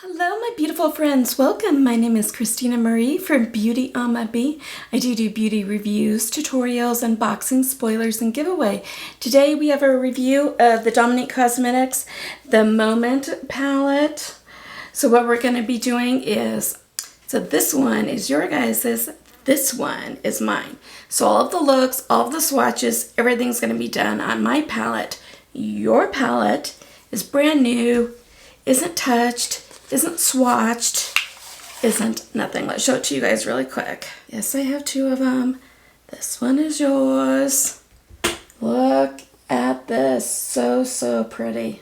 Hello, my beautiful friends. Welcome. My name is Christina Marie from BeautyAmaB. I do beauty reviews, tutorials, unboxing, spoilers, and giveaway. Today we have a review of the Dominique Cosmetics The Moment palette. So what we're going to be doing is, this one is your guys's, this one is mine. So all of the looks, all of the swatches, everything's going to be done on my palette. Your palette is brand new, isn't touched, isn't swatched, isn't nothing. Let's show it to you guys really quick. Yes, I have two of them. This one is yours. Look at this. So pretty.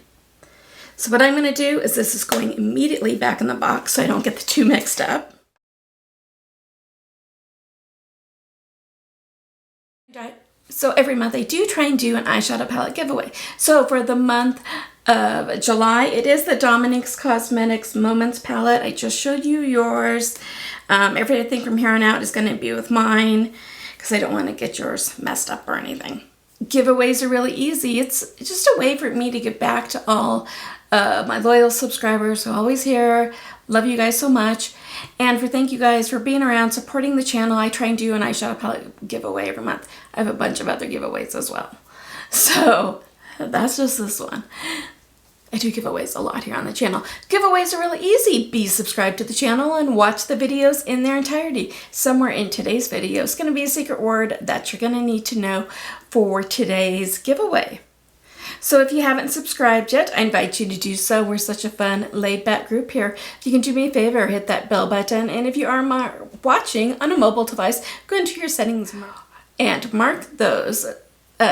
So what I'm going to do is this is going immediately back in the box so I don't get the two mixed up. So every month I do try and do an eyeshadow palette giveaway. So for the month of July, it is the Dominique Cosmetics Moments palette. I just showed you yours. Everything from here on out is going to be with mine because I don't want to get yours messed up or anything. Giveaways are really easy. It's just a way for me to give back to all my loyal subscribers who are always here. Love you guys so much. And thank you guys for being around, supporting the channel. I try and do an eyeshadow palette giveaway every month. I have a bunch of other giveaways as well. So that's just this one. I do giveaways a lot here on the channel. Giveaways are really easy. Be subscribed to the channel and watch the videos in their entirety. Somewhere in today's video is going to be a secret word that you're going to need to know for today's giveaway. So if you haven't subscribed yet, I invite you to do so. We're such a fun, laid-back group here. If you can do me a favor, hit that bell button. And if you are watching on a mobile device, go into your settings and mark those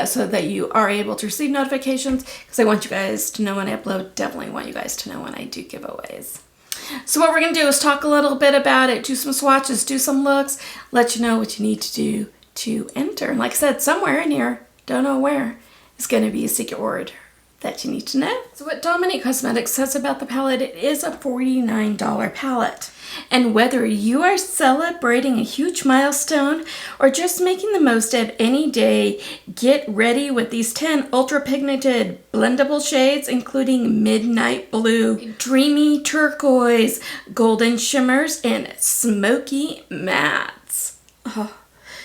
so that you are able to receive notifications, because I want you guys to know when I upload. Definitely want you guys to know when I do giveaways. So what we're going to do is talk a little bit about it, do some swatches, do some looks, let you know what you need to do to enter. And like I said, somewhere in here, don't know where, is going to be a secret word that you need to know. So what Dominique Cosmetics says about the palette, it is a $49 palette. And whether you are celebrating a huge milestone or just making the most of any day, get ready with these 10 ultra pigmented blendable shades, including midnight blue, dreamy turquoise, golden shimmers, and smoky mattes. Oh.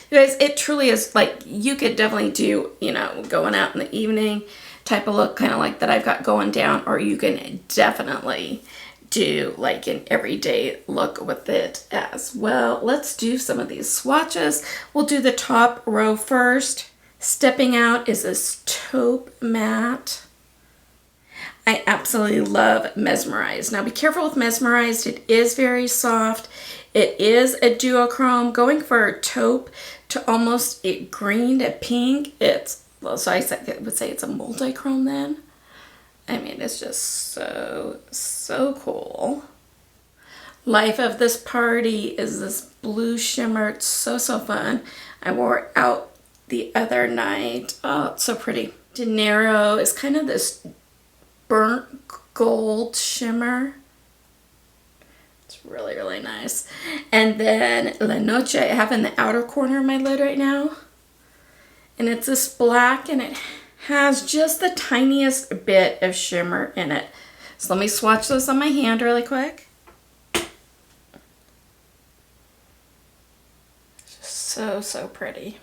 You guys, it truly is, like, you could definitely do, you know, going out in the evening type of look, kind of like that I've got going down, or you can definitely do like an everyday look with it as well. Let's do some of these swatches. We'll do the top row first. Stepping out is this taupe matte. I absolutely love Mesmerized. Now be careful with Mesmerized. It is very soft. It is a duochrome, going for a taupe to almost a green to pink. It's, well, so I would say it's a multi-chrome then. I mean, it's just so cool. Life of this party is this blue shimmer. It's so fun. I wore it out the other night. Oh, it's so pretty. De Niro is kind of this burnt gold shimmer. It's really nice. And then La Noche I have in the outer corner of my lid right now. And it's this black, and it has just the tiniest bit of shimmer in it. So let me swatch this on my hand really quick. So pretty.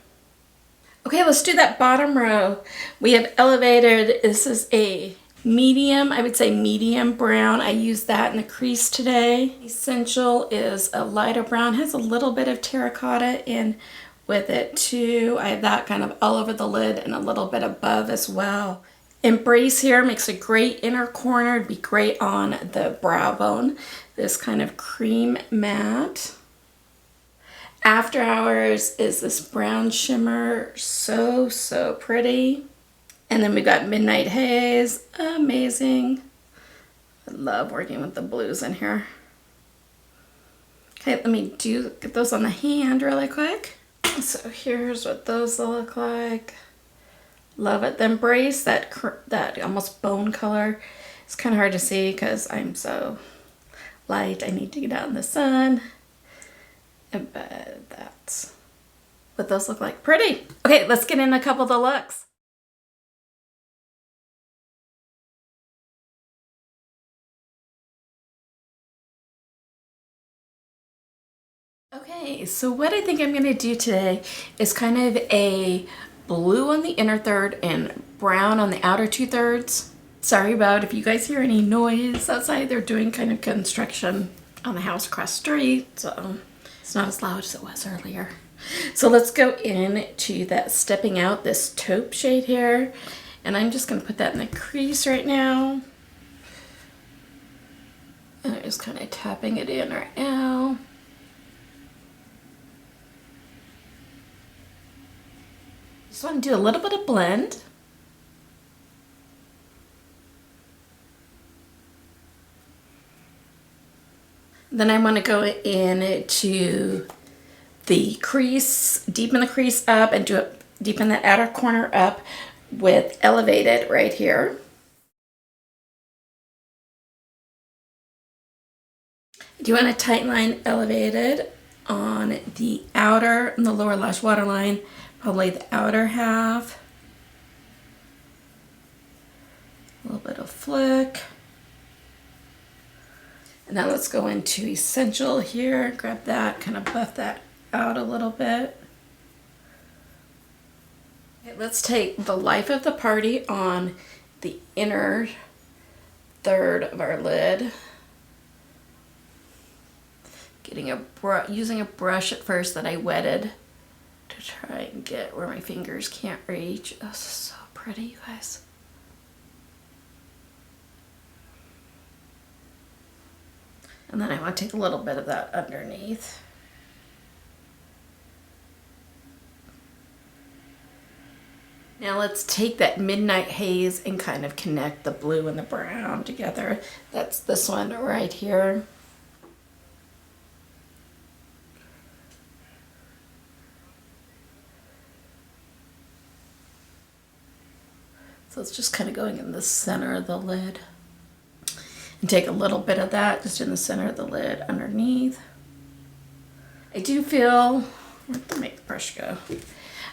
Okay, let's do that bottom row. We have elevated. This is a medium, I would say medium brown. I used that in the crease today. Essential is a lighter brown, has a little bit of terracotta in with it too. I have that kind of all over the lid and a little bit above as well. Embrace here makes a great inner corner. It'd be great on the brow bone. This kind of cream matte. After Hours is this brown shimmer. So pretty. And then we got Midnight Haze. Amazing. I love working with the blues in here. Okay, let me get those on the hand really quick. So here's what those look like. Love it. The Embrace, that almost bone color. It's kind of hard to see because I'm so light. I need to get out in the sun. But that's what those look like. Pretty. Okay, let's get in a couple of the looks. underneath. So what I think I'm going to do today is kind of a blue on the inner third and brown on the outer 2/3. Sorry about if you guys hear any noise outside. They're doing kind of construction on the house across the street, so it's not as loud as it was earlier. So let's go into that stepping out, this taupe shade here, and I'm just going to put that in the crease right now. And I'm just kind of tapping it in right now. Just want to do a little bit of blend. Then I want to go into the crease, deepen the crease up and deepen that outer corner up with Elevated right here. I do want to tight line Elevated on the outer and the lower lash waterline, probably the outer half. A little bit of flick. And now let's go into Essential here. Grab that, kind of buff that out a little bit. Okay, let's take the Life of the Party on the inner third of our lid. Using a brush at first that I wetted to try and get where my fingers can't reach. Oh, this is so pretty, you guys. And then I want to take a little bit of that underneath. Now let's take that Midnight Haze and kind of connect the blue and the brown together. That's this one right here. So it's just kind of going in the center of the lid. And take a little bit of that just in the center of the lid underneath. I do feel, where'd the makeup brush go?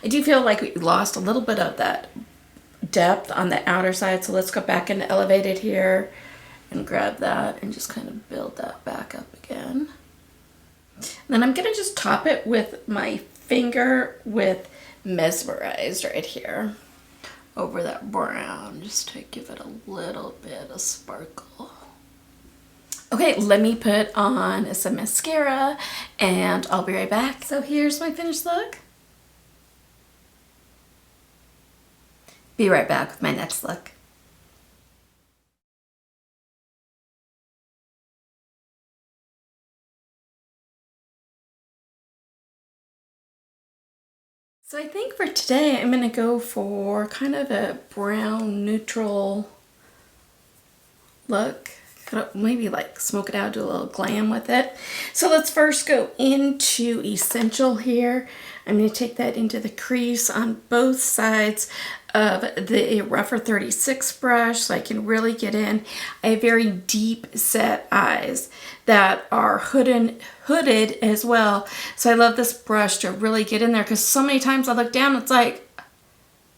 I do feel like we lost a little bit of that depth on the outer side. So let's go back into Elevated here and grab that and just kind of build that back up again. And then I'm gonna just top it with my finger with Mesmerized right here over that brown, just to give it a little bit of sparkle. Okay, let me put on some mascara and I'll be right back. So here's my finished look. Be right back with my next look. So I think for today I'm gonna go for kind of a brown neutral look. Maybe like smoke it out, do a little glam with it. So let's first go into Essential here. I'm going to take that into the crease on both sides of the rougher 36 brush so I can really get in. I have very deep set eyes that are hooded as well. So I love this brush to really get in there because so many times I look down, it's like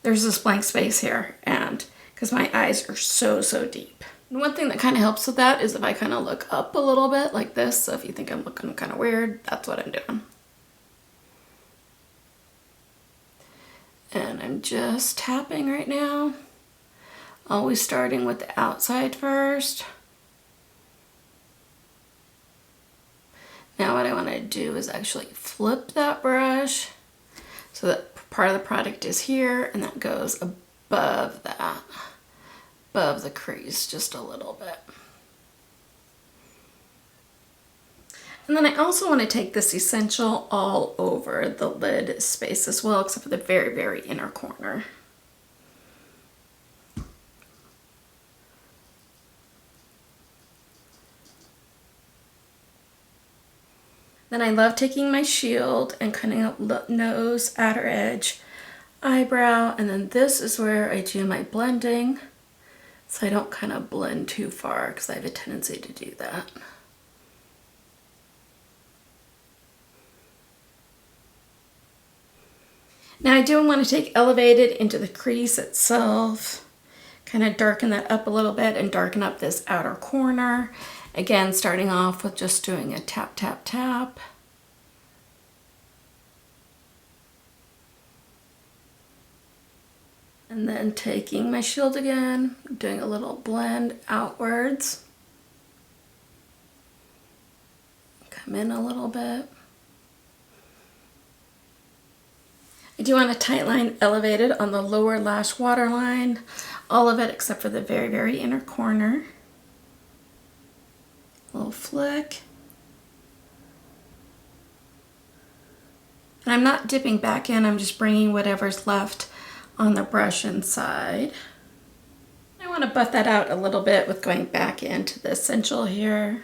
there's this blank space here, and because my eyes are so deep. And one thing that kind of helps with that is if I kind of look up a little bit like this. So if you think I'm looking kind of weird, that's what I'm doing. And I'm just tapping right now. Always starting with the outside first. Now what I want to do is actually flip that brush so that part of the product is here and that goes above that. Above the crease just a little bit. And then I also want to take this Essential all over the lid space as well, except for the very inner corner. Then I love taking my shield and cutting up nose, outer edge, eyebrow, and then this is where I do my blending. So I don't kind of blend too far because I have a tendency to do that. Now I do want to take Elevated into the crease itself, kind of darken that up a little bit and darken up this outer corner. Again, starting off with just doing a tap, tap, tap. And then taking my shield again, doing a little blend outwards. Come in a little bit. I do want a tight line elevated on the lower lash waterline. All of it except for the very, very inner corner. A little flick. And I'm not dipping back in, I'm just bringing whatever's left on the brush inside. I want to buff that out a little bit with going back into the essential here.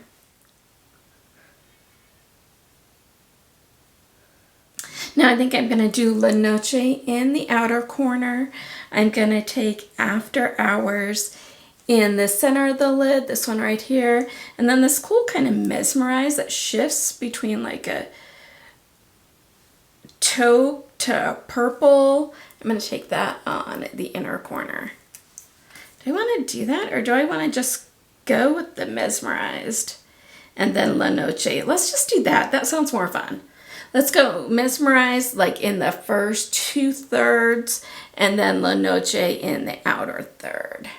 Now I think I'm going to do La Noche in the outer corner. I'm going to take After Hours in the center of the lid, this one right here, and then this cool kind of Mesmerize that shifts between like a taupe to purple. I'm going to take that on the inner corner. Do I want to do that, or do I want to just go with the Mesmerized and then La Noche? Let's just do that. That sounds more fun. Let's go Mesmerized like in the first 2/3 and then La Noche in the outer third.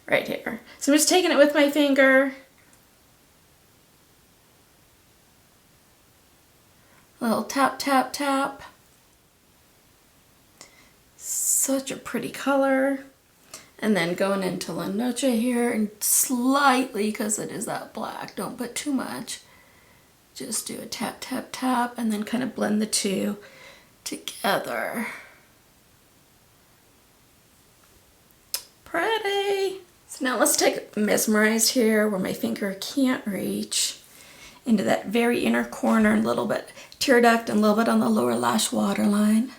Right here. So I'm just taking it with my finger. A little tap, tap, tap. Such a pretty color. And then going into La Noche here, and slightly, because it is that black, don't put too much. Just do a tap, tap, tap, and then kind of blend the two together. Pretty. So now let's take Mesmerized here where my finger can't reach into that very inner corner, a little bit tear duct and a little bit on the lower lash waterline.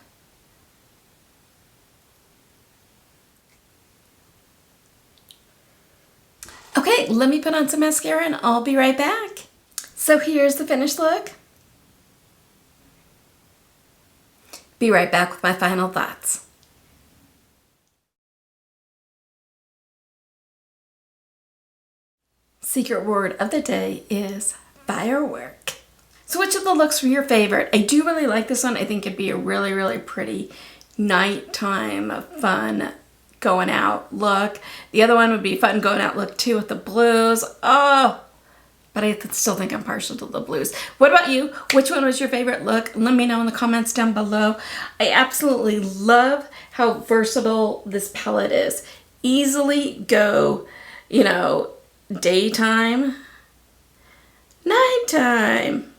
Okay, let me put on some mascara and I'll be right back. So here's the finished look. Be right back with my final thoughts. Secret word of the day is firework. So which of the looks were your favorite? I do really like this one. I think it'd be a really, really pretty nighttime fun going out look. The other one would be fun going out look too with the blues. Oh, but I still think I'm partial to the blues. What about you? Which one was your favorite look? Let me know in the comments down below. I absolutely love how versatile this palette is. Easily go, you know, daytime, nighttime.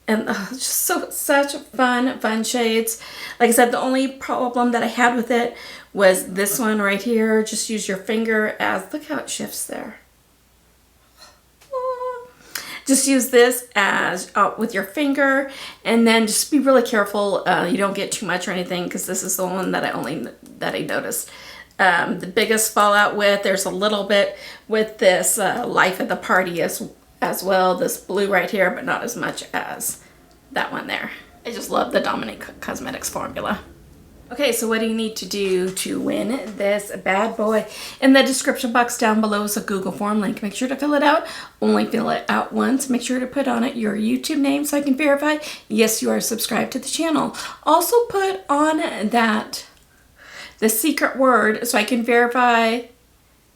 And just such fun shades. Like I said, the only problem that I had with it was this one right here. Just use your finger as, look how it shifts there. Just use this as with your finger, and then just be really careful you don't get too much or anything, because this is the one that I noticed the biggest fallout with. There's a little bit with this Life of the Party as well, this blue right here, but not as much as that one there. I just love the Dominique Cosmetics formula. Okay, so what do you need to do to win this bad boy? In the description box down below is a Google form link. Make sure to fill it out. Only fill it out once. Make sure to put on it your YouTube name so I can verify, yes, you are subscribed to the channel. Also put on that the secret word so I can verify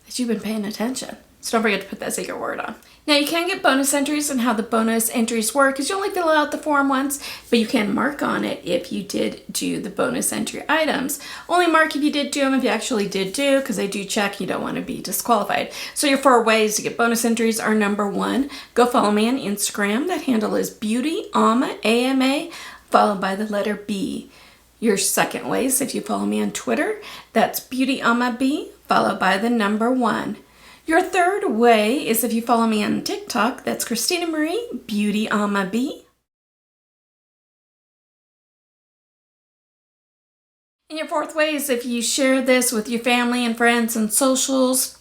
that you've been paying attention. So don't forget to put that secret word on. Now you can get bonus entries, and how the bonus entries work is you only fill out the form once, but you can mark on it if you did do the bonus entry items. Only mark if you did do them, if you actually did do, because they do check, you don't want to be disqualified. So your 4 ways to get bonus entries are: number 1, go follow me on Instagram. That handle is BeautyAmaB, followed by the letter B. Your second way is if you follow me on Twitter, that's BeautyAmaB, followed by the number 1. Your third way is if you follow me on TikTok, that's Christina Marie, BeautyAmaB. And your fourth way is if you share this with your family and friends and socials.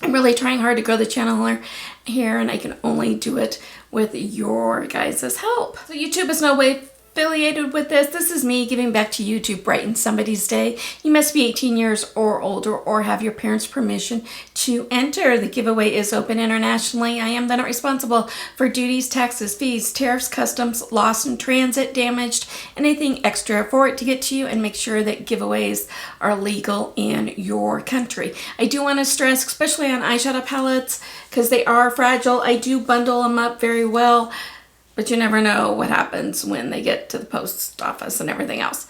I'm really trying hard to grow the channel here, and I can only do it with your guys' help. So YouTube is no way affiliated with this. This is me giving back to you to brighten somebody's day. You must be 18 years or older or have your parents' permission to enter. The giveaway is open internationally. I am then responsible for duties, taxes, fees, tariffs, customs, lost in transit, damaged, anything extra for it to get to you, and make sure that giveaways are legal in your country. I do want to stress, especially on eyeshadow palettes, because they are fragile, I do bundle them up very well. But you never know what happens when they get to the post office and everything else.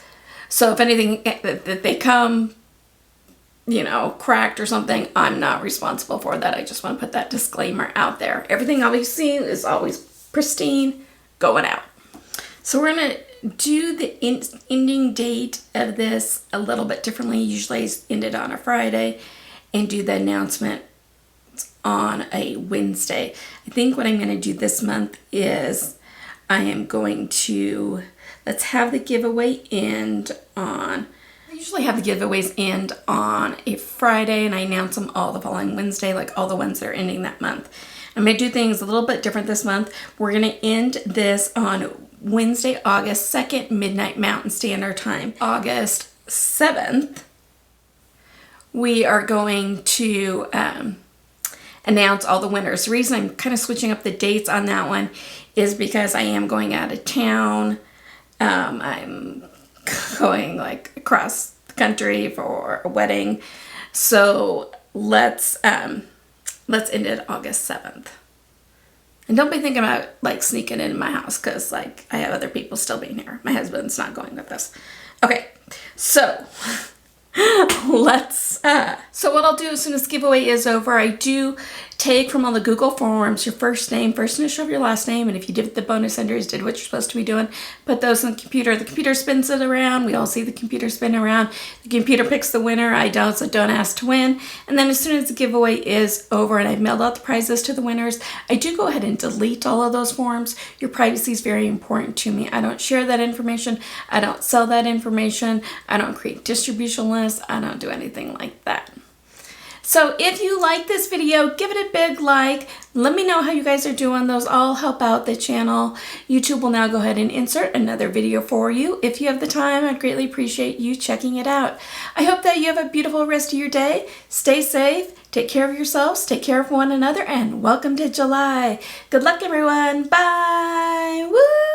So if anything, that they come, you know, cracked or something, I'm not responsible for that. I just want to put that disclaimer out there. Everything obviously is always pristine going out. So we're going to do the ending date of this a little bit differently. Usually I end it on a Friday and do the announcement on a Wednesday. I think what I'm going to do this month is I am going to, let's have the giveaway end on, I usually have the giveaways end on a Friday and I announce them all the following Wednesday, like all the ones that are ending that month. I'm going to do things a little bit different this month. We're going to end this on Wednesday, August 2nd, midnight Mountain Standard Time. August 7th, we are going to announce all the winners. The reason I'm kind of switching up the dates on that one is because I am going out of town. I'm going like across the country for a wedding. So let's end it August 7th. And don't be thinking about like sneaking in my house because like I have other people still being here. My husband's not going with us. Okay, so so what I'll do as soon as the giveaway is over, I do take from all the Google Forms your first name, first initial of your last name, and if you did the bonus entries, did what you're supposed to be doing, put those in the computer. The computer spins it around. We all see the computer spin around. The computer picks the winner. I don't, so don't ask to win. And then as soon as the giveaway is over and I've mailed out the prizes to the winners, I do go ahead and delete all of those forms. Your privacy is very important to me. I don't share that information. I don't sell that information. I don't create distribution lists. I don't do anything like that. So if you like this video, give it a big like. Let me know how you guys are doing. Those all help out the channel. YouTube will now go ahead and insert another video for you. If you have the time, I'd greatly appreciate you checking it out. I hope that you have a beautiful rest of your day. Stay safe, take care of yourselves, take care of one another, and welcome to July. Good luck, everyone. Bye. Woo!